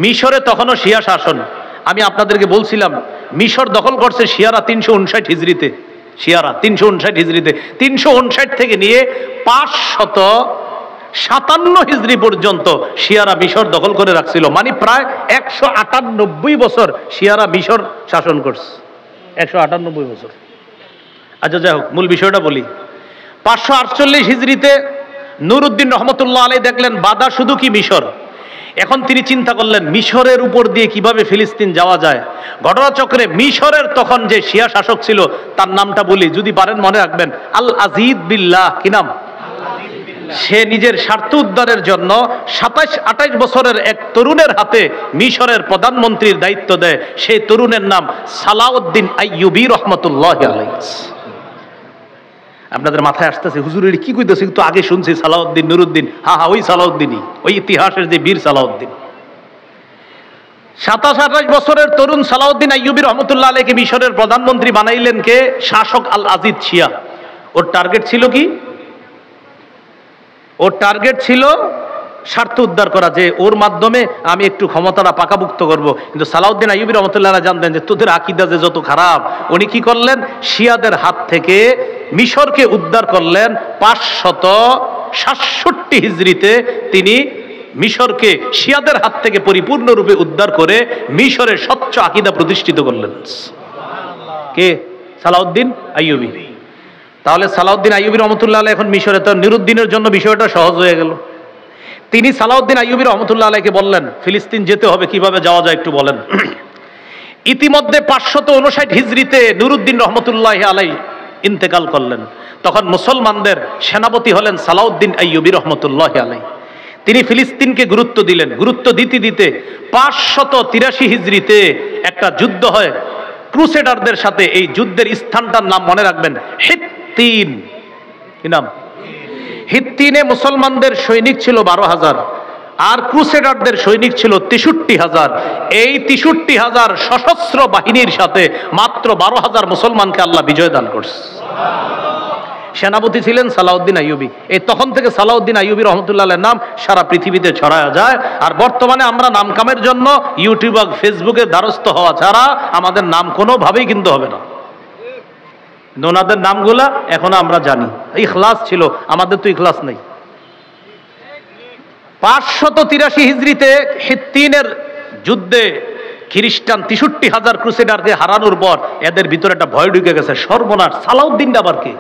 মিশরে তখনও শিয়া শাসন। আমি আপনাদেরকে বলছিলাম মিশর দখল করছে শিয়ারা 359 হিজরিতে, শিয়ারা 359 হিজরিতে, 359 থেকে নিয়ে 557 হিজরি পর্যন্ত শিয়ারা মিশর দখল করে রাখছিল। মানে প্রায় 198 বছর শিয়ারা মিশর শাসন করছে, 198 বছর। আচ্ছা যাই হোক, মূল বিষয়টা বলি। 548 হিজরিতে নুরউদ্দিন রহমতুল্লাহ আলাইহি দেখলেন বাধা শুধু কি মিশর। এখন তিনি চিন্তা করলেন মিশরের উপর দিয়ে কিভাবে ফিলিস্তিন যাওয়া যায়। ঘটনাচক্রে মিশরের তখন যে শিয়া শাসক ছিল তার নামটা বলি, যদি পারেন মনে রাখবেন, আল আজিদ বিল্লাহ। কি নাম? সে নিজের স্বার্থ উদ্ধারের জন্য 27-28 বছরের এক তরুণের হাতে মিশরের প্রধানমন্ত্রীর দায়িত্ব দেয়। সেই তরুণের নাম সালাউদ্দিন আইয়ুবী রহমতুল্লাহ আলাইহি। আপনাদের মাথায় আসতেছে হুজুর এর কি কইতেছে, কিন্তু আগে শুনছি সালাউদ্দিন নুরউদ্দিন। হ্যাঁ, ওই সালাউদ্দিনই, ওই ইতিহাসের যে বীর সালাউদ্দিন। 27-28 বছরের তরুণ সালাউদ্দিন আইয়ুবী রহমতুল্লাহ আলাইহিকে মিশরের প্রধানমন্ত্রী বানাইলেন কে? শাসক আল আজিদ শিয়া। ওর টার্গেট ছিল কি? ওর টার্গেট ছিল স্বার্থ উদ্ধার করা, যে ওর মাধ্যমে আমি একটু ক্ষমতাটা পাকাভুক্ত করব। কিন্তু সালাউদ্দিন আইয়ুবী রহমতুল্লাহ জানতেন যে তোদের আকীদা যে যত খারাপ। উনি কি করলেন? শিয়াদের হাত থেকে মিশরকে উদ্ধার করলেন। 567 হিজরিতে তিনি মিশরকে শিয়াদের হাত থেকে পরিপূর্ণরূপে উদ্ধার করে মিশরে স্বচ্ছ আকীদা প্রতিষ্ঠিত করলেন। কে? সালাউদ্দিন আইয়ুবী। তাহলে সালাউদ্দিন আইয়ুবী রহমতুল্লাহ আলাইহি এখন মিশরে, তো নুরউদ্দিনের জন্য বিষয়টা সহজ হয়ে গেল। তিনি সালাউদ্দিন আইয়ুবী রহমতুল্লাহ আলাইহিকে বললেন ফিলিস্তিন যেতে হবে, কিভাবে যাওয়া যায় একটু বলেন। ইতিমধ্যে 559 হিজরিতে নুরউদ্দিন রহমতুল্লাহ আলাইহি ইন্তেকাল করলেন। তখন মুসলমানদের সেনাপতি হলেন সালাউদ্দিন আইয়ুবী রহমতুল্লাহ আলাইহি। তিনি ফিলিস্তিনকে গুরুত্ব দিলেন। গুরুত্ব দিতে দিতে 583 হিজরিতে একটা যুদ্ধ হয় ক্রুসেডারদের সাথে। এই যুদ্ধের স্থানটার নাম মনে রাখবেন, হিত্তিন। কি নাম? হিত্তিনে মুসলমানদের সৈনিক ছিল 12,000 আর ক্রুসেডারদের সৈনিক ছিল 63,000। এই 63,000 সশস্ত্র বাহিনীর সাথে মাত্র 12,000 মুসলমানকে আল্লাহ বিজয় দান করছে। সেনাপতি ছিলেন সালাউদ্দিন আইয়ুবী। এই তখন থেকে সালাউদ্দিন আইয়ুবী রহমতুল্লাহের নাম সারা পৃথিবীতে ছড়ায়া যায়। আর বর্তমানে আমরা নাম কামের জন্য ইউটিউব আর ফেসবুকের দ্বারস্থ হওয়া ছাড়া আমাদের নাম কোনোভাবেই কিন্তু হবে না। ওনাদের নামগুলা এখনো আমরা জানি। ইখলাস ছিল, আমাদের তো ইখলাস নেই। 583 হিজরিতে হিত্তিনের যুদ্ধে খ্রিস্টান 63,000 ক্রুসেডারকে হারানোর পর এদের ভিতরে একটা ভয় ঢুকে গেছে, সর্বনাশ, সালাউদ্দিন আবার কে?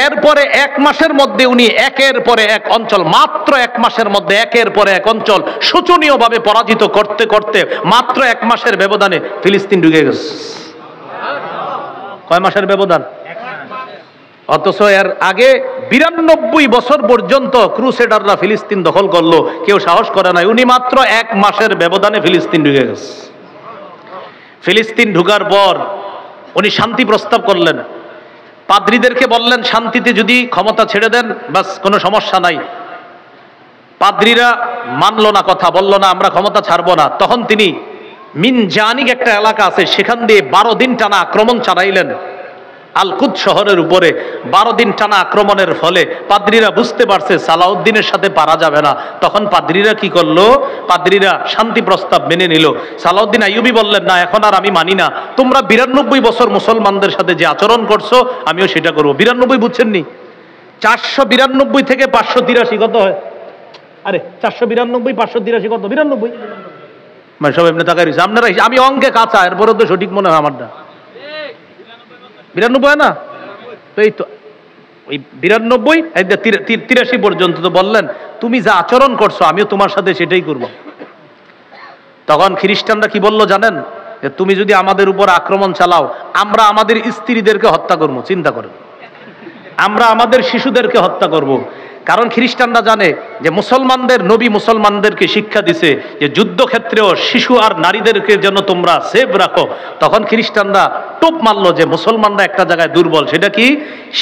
এরপরে 1 মাসের মধ্যে উনি একের পরে এক অঞ্চল, মাত্র 1 মাসের মধ্যে একের পরে এক অঞ্চল শোচনীয়ভাবে পরাজিত করতে করতে মাত্র 1 মাসের ব্যবধানে ফিলিস্তিন ঢুকে গেছে। কয় মাসের ব্যবধান? অথচ এর আগে 92 বছর পর্যন্ত ক্রুসেডাররা ফিলিস্তিন দখল করলো, কেউ সাহস করে নাই। উনি মাত্র 1 মাসের ব্যবধানে ফিলিস্তিন ঢুকে গেছে। ফিলিস্তিন ঢুকার পর উনি শান্তি প্রস্তাব করলেন। পাদ্রীদেরকে বললেন শান্তিতে যদি ক্ষমতা ছেড়ে দেন বাস, কোনো সমস্যা নাই। পাদ্রীরা মানলো না, কথা বললো না, আমরা ক্ষমতা ছাড়বো না। তখন তিনি মিনজানিক একটা এলাকা আছে, সেখান দিয়ে 12 দিন টানা আক্রমণ চালাইলেন আল কুদ শহরের উপরে। 12 দিন টানা আক্রমণের ফলে পাদ্রীরা বুঝতে পারছে সালাউদ্দিনের সাথে পারা যাবে না। তখন পাদ্রীরা কি করলো? পাদ্রীরা শান্তি প্রস্তাব মেনে নিল। সালাউদ্দিন আইয়ুবী বললেন না, এখন আর আমি মানি না। তোমরা 92 বছর মুসলমানদের সাথে যে আচরণ করছো আমিও সেটা করবো। 92 বুঝছেননি? 492 থেকে 583 কত হয়? আরে 492 583 কত? 92। মানে সব এমনি তাকাই রয়েছে আপনারা। আমি অঙ্কে কাঁচা, এরপরে তো সঠিক মনে হয় আমারটা। 92 হয় না? তো এই তো ওই 92 83 পর্যন্ত তো বললেন তুমি যা আচরণ করছো আমিও তোমার সাথে সেটাই করব। তখন খ্রিস্টানরা কি বললো জানেন? যে তুমি যদি আমাদের উপর আক্রমণ চালাও আমরা আমাদের স্ত্রীদেরকে হত্যা করবো। চিন্তা করেন, আমরা আমাদের শিশুদেরকে হত্যা করব। কারণ খ্রিস্টানরা জানে যে মুসলমানদের নবী মুসলমানদেরকে শিক্ষা দিছে যে যুদ্ধক্ষেত্রেও শিশু আর নারীদেরকে যেন তোমরা সেভ রাখো। তখন খ্রিস্টানরা টোপ মারলো যে মুসলমানরা একটা জায়গায় দুর্বল, সেটা কি?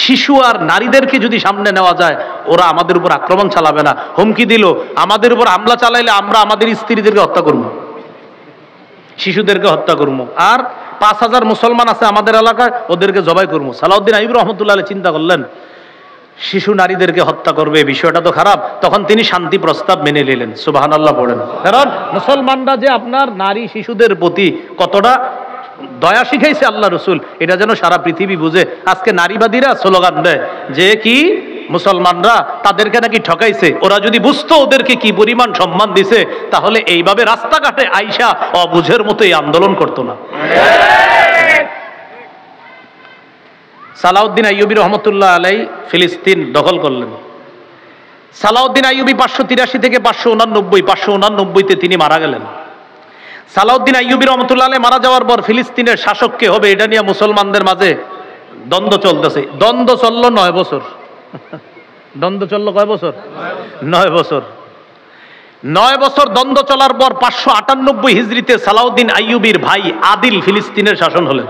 শিশু আর নারীদেরকে যদি সামনে নেওয়া যায় ওরা আমাদের উপর আক্রমণ চালাবে না। হুমকি দিল আমাদের উপর হামলা চালাইলে আমরা আমাদের স্ত্রীদেরকে হত্যা করব, শিশুদেরকে হত্যা করবো, আর 5000 মুসলমান আছে আমাদের এলাকায় ওদেরকে জবাই করবো। সালাউদ্দিন আইয়ুবী রহমতুল্লাহ চিন্তা করলেন শিশু নারীদেরকে হত্যা করবে, বিষয়টা তো খারাপ। তখন তিনি শান্তি প্রস্তাব মেনে নিলেন। সুবহানাল্লাহ পড়েন। কারণ মুসলমানরা যে আপনার নারী শিশুদের প্রতি কতটা দয়া শিখাইছে আল্লাহ রসুল, এটা যেন সারা পৃথিবী বুঝে। আজকে নারীবাদীরা স্লোগান দেয় যে কি মুসলমানরা তাদেরকে নাকি ঠকাইছে, ওরা যদি বুঝতো ওদেরকে কি পরিমাণ সম্মান দিছে তাহলে এইভাবে রাস্তাঘাটে আইসা অবুঝের মতো এই আন্দোলন করতো না। সালাউদ্দিন আইয়ুবী রহমতুল্লাহ আলাই ফিলিস্তিন দখল করলেন। সালাউদ্দিন আইয়ুবী 583 থেকে 589 তিনি মারা গেলেন। সালাউদ্দিন আইয়ুবী রহমতুল্লাহ আলাই মারা যাওয়ার পর ফিলিস্তিনের শাসক কে হবে এটা নিয়ে মুসলমানদের মাঝে দ্বন্দ্ব চলতেছে। দ্বন্দ্ব চলল 9 বছর। দ্বন্দ্ব চলল কয় বছর? 9 বছর। 9 বছর দ্বন্দ্ব চলার পর 598 হিজরিতে সালাউদ্দিন আইয়ুবীর ভাই আদিল ফিলিস্তিনের শাসন হলেন।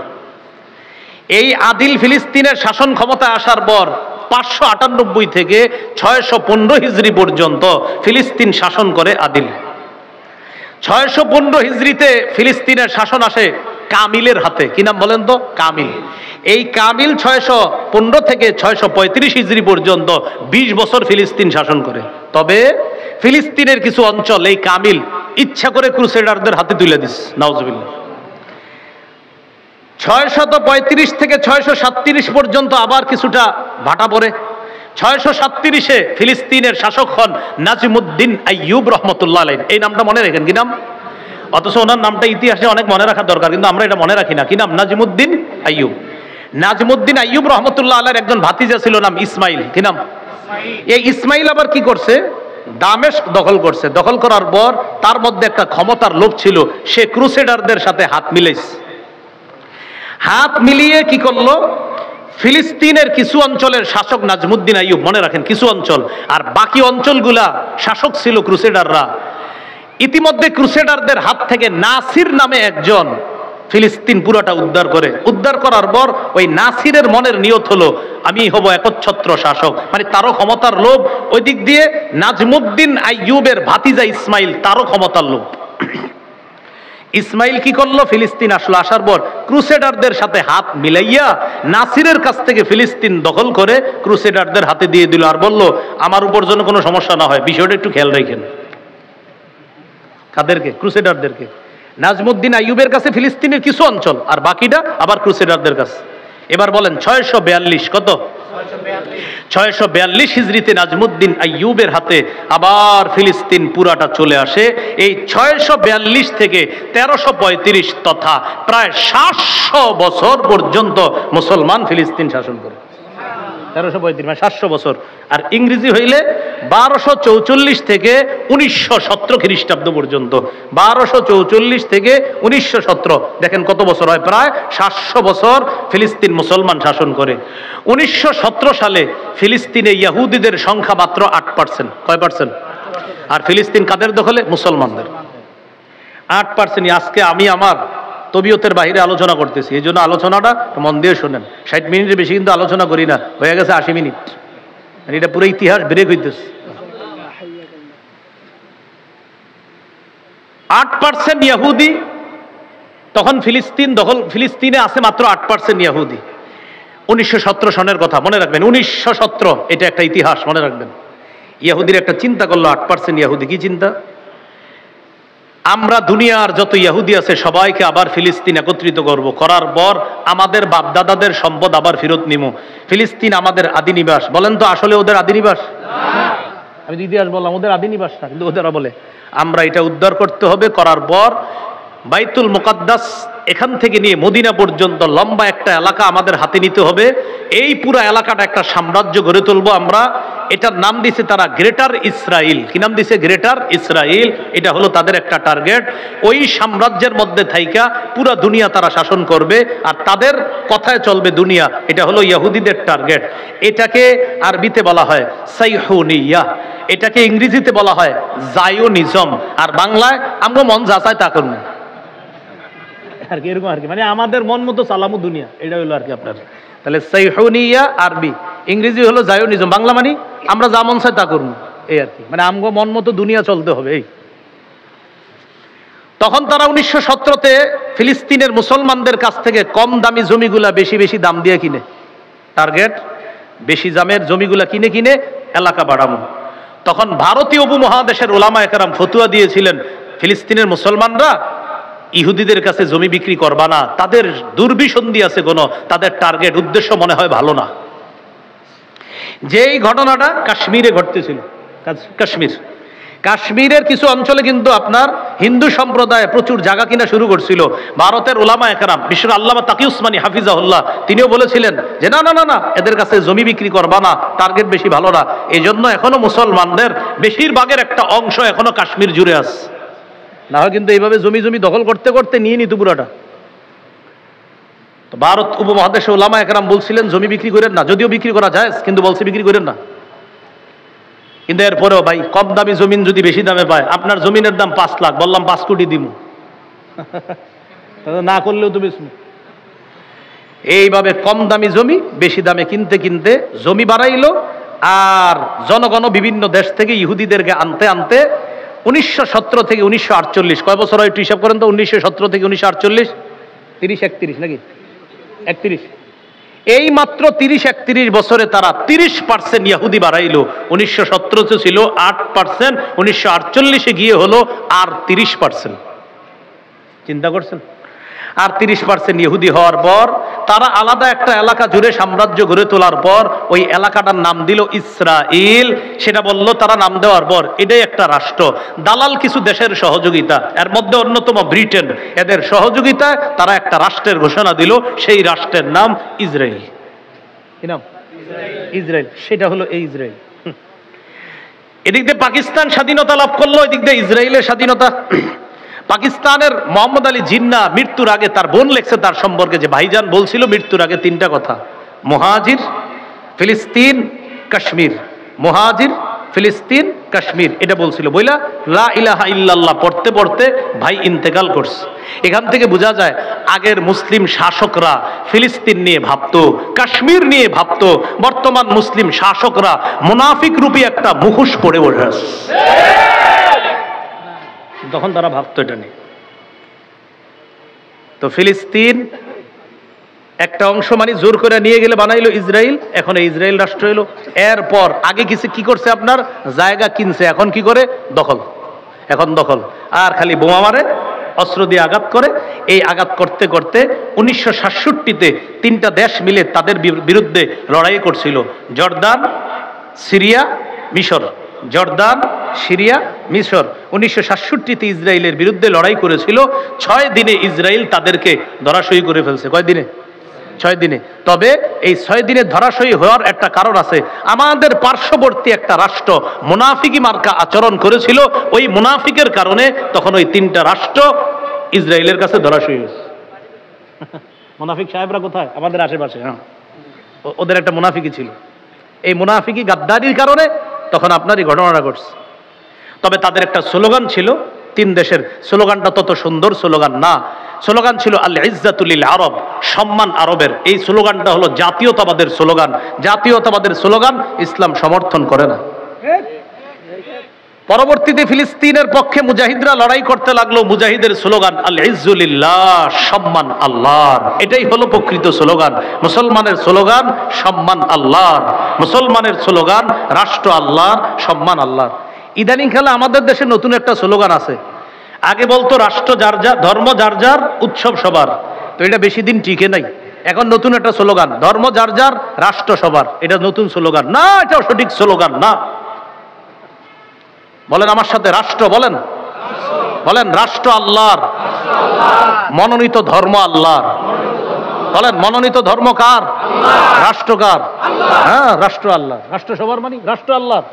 এই আদিল ফিলিস্তিনের শাসন ক্ষমতায় আসার পর 598 থেকে 615 হিজরি পর্যন্ত ফিলিস্তিন শাসন করে আদিল। 615 হিজরিতে ফিলিস্তিনের শাসন আসে কামিলের হাতে। কি নাম বলেন তো? কামিল। এই কামিল 615 থেকে 635 হিজরি পর্যন্ত 20 বছর ফিলিস্তিন শাসন করে। তবে ফিলিস্তিনের কিছু অঞ্চল এই কামিল ইচ্ছা করে ক্রুসেডারদের হাতে তুলে দিস। নাউজুবিল্লাহ। 635 থেকে 637 পর্যন্ত আবার কিছুটা ভাটা পড়ে। 637-এ ফিলিস্তিনের শাসক হন নাজিমুদ্দিন আইয়ুব রহমতুল্লাহ আলাইহি। এই নামটা মনে রাখেন। কি নাম? অথচ ওনার নামটা ইতিহাসে অনেক মনে রাখার দরকার, কিন্তু আমরা এটা মনে রাখি না। কি নাম? নাজিমুদ্দিন আইয়ুব। নাজিমুদ্দিন আইয়ুব রহমতুল্লাহ আলাইহির একজন ভাতিজা ছিল, নাম ইসমাইল। কি নাম? এই ইসমাইল আবার কি করছে? দামেস্ক দখল করছে। দখল করার পর তার মধ্যে একটা ক্ষমতার লোভ ছিল, সে ক্রুসেডারদের সাথে হাত মিলাইছে। হাত মিলিয়ে কি করলো? ফিলিস্তিনের কিছু অঞ্চলের শাসক নাজমুদ্দিন আইয়ুব, মনে রাখেন কিছু অঞ্চল, আর বাকি অঞ্চলগুলা শাসক ছিল ক্রুসেডাররা। ইতিমধ্যে ক্রুসেডারদের হাত থেকে নাসির নামে একজন ফিলিস্তিন পুরাটা উদ্ধার করে। উদ্ধার করার পর ওই নাসিরের মনের নিয়ত হলো আমি হব একচ্ছত্র শাসক, মানে তারও ক্ষমতার লোভ। ওই দিক দিয়ে নাজমুদ্দিন আইয়ুবের ভাতিজা ইসমাইল, তারও ক্ষমতার লোভ। ইসমাইল কি করলো? ফিলিস্তিন আসলো। আসার পর ক্রুসেডারদের সাথে হাত মিলাইয়া নাসিরের কাছ থেকে ফিলিস্তিন দখল করে ক্রুসেডারদের হাতে দিয়ে দিল, আর বলল আমার উপর যেন কোনো সমস্যা না হয়, বিষয়টা একটু খেয়াল রাখেন। কাদেরকে? ক্রুসেডারদেরকে। নাজমুদ্দিন আইয়ুবের কাছে ফিলিস্তিনের কিছু অঞ্চল, আর বাকিটা আবার ক্রুসেডারদের কাছে। এবার বলেন 642 কত? 642 হিজরিতে নাজমুদ্দিন আইয়ুবের হাতে আবার ফিলিস্তিন পুরাটা চলে আসে। এই 642 থেকে 1335 তথা প্রায় 700 বছর পর্যন্ত মুসলমান ফিলিস্তিন শাসন করে। 1335 মানে 700 বছর। আর ইংরেজি হইলে 1244 থেকে 1917 খ্রিস্টাব্দ পর্যন্ত। 1244 থেকে 1917, দেখেন কত বছর হয়? প্রায় 700 বছর ফিলিস্তিন মুসলমান শাসন করে। 1917 সালে ফিলিস্তিনে ইহুদিদের সংখ্যা মাত্র 8%। কয় পার্সেন্ট? আর ফিলিস্তিন কাদের দখলে? মুসলমানদের। 8%। আজকে আমি আমার তবিয়তের বাইরে আলোচনা করতেছি, এই জন্য আলোচনাটা মন দিয়ে শোনেন। 60 মিনিটের বেশি কিন্তু আলোচনা করি না, হয়ে গেছে 80 মিনিট। এটা পুরো ইতিহাস ব্রেক হইতেছে। 8% ইহুদি তখন ফিলিস্তিন দখল। ফিলিস্তিনে আছে মাত্র 8% ইহুদি। 1917 সনের কথা মনে রাখবেন। 1917 এটা একটা ইতিহাস, মনে রাখবেন। ইহুদির একটা চিন্তা করলো 8% ইহুদি। কি চিন্তা? আমরা দুনিয়ার যত ইহুদি আছে সবাইকে আবার ফিলিস্তিন একত্রিত করব, করার পর আমাদের বাপদাদাদের সম্পদ আবার ফেরত নিব। ফিলিস্তিন আমাদের আদি নিবাস। বলেন তো আসলে ওদের আদি নিবাস? আমি ইতিহাস বললাম ওদের আদি নিবাস না, কিন্তু ওদেরা বলে আমরা এটা উদ্ধার করতে হবে। করার পর বাইতুল মুকাদ্দাস এখান থেকে নিয়ে মদিনা পর্যন্ত লম্বা একটা এলাকা আমাদের হাতে নিতে হবে। এই পুরো এলাকাটা একটা সাম্রাজ্য গড়ে তুলবো আমরা। এটার নাম দিছে তারা গ্রেটার ইসরায়েল। কি নাম দিছে? Greater Israel. এটা হলো তাদের একটা টার্গেট। ওই সাম্রাজ্যের মধ্যে থাইকা পুরো দুনিয়া তারা শাসন করবে, আর তাদের কথায় চলবে দুনিয়া। এটা হলো ইহুদিদের টার্গেট। এটাকে আরবিতে বলা হয় সাইহুনিয়া, এটাকে ইংরেজিতে বলা হয় জায়োনিজম, আর বাংলায় আমরা মন যা চায় তা করব আর কি, এরকম আর কি। মানে আমাদের মন মতো চালামু দুনিয়া, এটা হলো আর কি আপনার। তাহলে সাইহুনিয়া আরবি, ইংরেজি হলো জায়োনিজম, বাংলা মানে আমরা যা মন চায় তা করবো, এই আর কি। মানে আমগো মন মতো দুনিয়া চলতে হবে এই। তখন তারা 1917-তে ফিলিস্তিনের মুসলমানদের কাছ থেকে কম দামি জমিগুলা বেশি বেশি দাম দিয়ে কিনে। টার্গেট বেশি দামের জমিগুলা কিনে কিনে এলাকা বাড়ানো। তখন ভারতীয় উপমহাদেশের ওলামা একরাম ফতুয়া দিয়েছিলেন, ফিলিস্তিনের মুসলমানরা ইহুদিদের কাছে জমি বিক্রি করবা না, তাদের দুর্বিসন্ধি আছে, কোনো তাদের টার্গেট উদ্দেশ্য মনে হয় ভালো না। যেই ঘটনাটা কাশ্মীরে ঘটতেছিল, কাশ্মীরের কিছু অঞ্চলে কিন্তু আপনার হিন্দু সম্প্রদায় প্রচুর জায়গা কিনা শুরু করছিল। ভারতের ওলামা একরাম, বিশেষ করে আল্লামা তাকি উসমানী হাফিজাহুল্লাহ, তিনিও বলেছিলেন যে না না না না, এদের কাছে জমি বিক্রি করবা না, টার্গেট বেশি ভালো না। এই জন্য এখনো মুসলমানদের বেশিরভাগের একটা অংশ এখনো কাশ্মীর জুড়ে আছে। না হয় কিন্তু এইভাবে জমি জমি দখল করতে করতে নিয়ে নিত পুরাটা। তো ভারত উপমহাদেশে ওলামা একরাম বলছিলেন জমি বিক্রি করেন না, যদিও বিক্রি করা যায়, কিন্তু বলছে বিক্রি করেন না। কিন্তু এরপরেও ভাই কম দামি জমিন যদি বেশি দামে পায়, আপনার জমিনের দাম 5 লাখ, বললাম 5 কোটি দিব, না করলেও তো বেশি। এইভাবে কম দামি জমি বেশি দামে কিনতে কিনতে জমি বাড়াইলো। আর জনগণ বিভিন্ন দেশ থেকে ইহুদিদেরকে আনতে আনতে 1917 থেকে 1948, কয় বছর হয় একটু হিসাব করেন তো? 1917 থেকে 1948, 30-31 নাকি 31, এই মাত্র 30-31 বছরে তারা 30% ইহুদি বাড়াইলো। 1917 ছিল 8%, 1948 গিয়ে হলো আর 30%। চিন্তা করছেন? আর 30% ইহুদি হওয়ার পর তারা আলাদা একটা এলাকা জুড়ে সাম্রাজ্য গড়ে তোলার পর ওই এলাকাটার নাম দিল ইসরাইল। সেটা বললো তারা নাম দেওয়ার পর এটাই একটা রাষ্ট্র। দালাল কিছু দেশের সহযোগিতা, এর মধ্যে অন্যতম ব্রিটেন, এদের সহযোগিতায় তারা একটা রাষ্ট্রের ঘোষণা দিল, সেই রাষ্ট্রের নাম ইসরাইল। কি নাম? ইসরাইল। সেটা হলো এই ইসরাইল। এদিক দিয়ে পাকিস্তান স্বাধীনতা লাভ করলো, এদিক দিয়ে ইসরায়েলের স্বাধীনতা। পাকিস্তানের মোহাম্মদ আলী জিন্নাহ মৃত্যুর আগে তার বোন লেখছে তার সম্পর্কে, যে ভাইজান বলছিল মৃত্যুর আগে 3টা কথা, মুহাজির, ফিলিস্তিন, কাশ্মীর। মুহাজির, ফিলিস্তিন, কাশ্মীর, এটা বলছিল। বইলা লা ইলাহা ইল্লাল্লাহ পড়তে পড়তে ভাই ইন্তেকাল করছে। এখান থেকে বোঝা যায় আগের মুসলিম শাসকরা ফিলিস্তিন নিয়ে ভাবতো, কাশ্মীর নিয়ে ভাবতো। বর্তমান মুসলিম শাসকরা মুনাফিক রূপী একটা মুখোশ পরে বসে আছে, তখন তারা ভাবতো এটা নেই। তো ফিলিস্তিন একটা অংশ মানে জোর করে নিয়ে গেলে বানাইলো ইসরায়েল, এখন ইসরায়েল রাষ্ট্র হইলো। এরপর আগে কি করছে, আপনার জায়গা কিনছে, এখন কি করে? দখল। এখন দখল, আর খালি বোমা মারে, অস্ত্র দিয়ে আঘাত করে। এই আঘাত করতে করতে 1967-তে 3টা দেশ মিলে তাদের বিরুদ্ধে লড়াই করছিল, জর্দান, সিরিয়া, মিশর। জর্দান, সিরিয়া, মিশর 1967-তে ইসরায়েলের বিরুদ্ধে লড়াই করেছিল। 6 দিনে ইসরায়েল তাদেরকে ধরাশয়ী করে ফেলছে। কয় দিনে? 6 দিনে। তবে এই 6 দিনে ধরাশয়ী হওয়ার একটা কারণ আছে। আমাদের পার্শ্ববর্তী একটা রাষ্ট্র মুনাফিকি মার্কা আচরণ করেছিল, ওই মুনাফিকের কারণে তখন ওই 3টা রাষ্ট্র ইসরায়েলের কাছে ধরাশয়ী হয়েছে। মুনাফিক সাহেবরা কোথায়? আমাদের আশেপাশে। হ্যাঁ, ওদের একটা মুনাফিকি ছিল। এই মুনাফিকি গাদ্দারির কারণে তখন আপনার এই ঘটনাটা ঘটছে। তবে তাদের একটা স্লোগান ছিল, 3 দেশের। স্লোগানটা তত সুন্দর স্লোগান না, স্লোগান ছিল আল ইজ্জাতু লিল আরব, সম্মান আরবের। এই স্লোগানটা হলো জাতীয়তাবাদের স্লোগান। জাতীয়তাবাদের স্লোগান ইসলাম সমর্থন করে না। পরবর্তীতে ফিলিস্তিনের পক্ষে মুজাহিদরা লড়াই করতে লাগলো। মুজাহিদের স্লোগান আল ইজ্জু লিল্লাহ, সম্মান আল্লাহর। এটাই হলো প্রকৃত স্লোগান। মুসলমানের স্লোগান সম্মান আল্লাহর, মুসলমানের স্লোগান রাষ্ট্র আল্লাহর, সম্মান আল্লাহর। ইদানিং কালে আমাদের দেশে নতুন একটা স্লোগান আছে। আগে বলতো রাষ্ট্র যার যার, ধর্ম যার যার, উৎসব সবার। তো এটা বেশি দিন টিকে নাই। এখন নতুন একটা স্লোগান, ধর্ম যার যার, রাষ্ট্র সবার। এটা নতুন স্লোগান না, এটাও সঠিক স্লোগান না। বলেন আমার সাথে, রাষ্ট্র বলেন, বলেন রাষ্ট্র আল্লাহর, মনোনীত ধর্ম আল্লাহর। বলেন মনোনীত ধর্ম কার? রাষ্ট্র কার? হ্যাঁ, রাষ্ট্র আল্লাহ। রাষ্ট্র সবার মানে রাষ্ট্র আল্লাহর।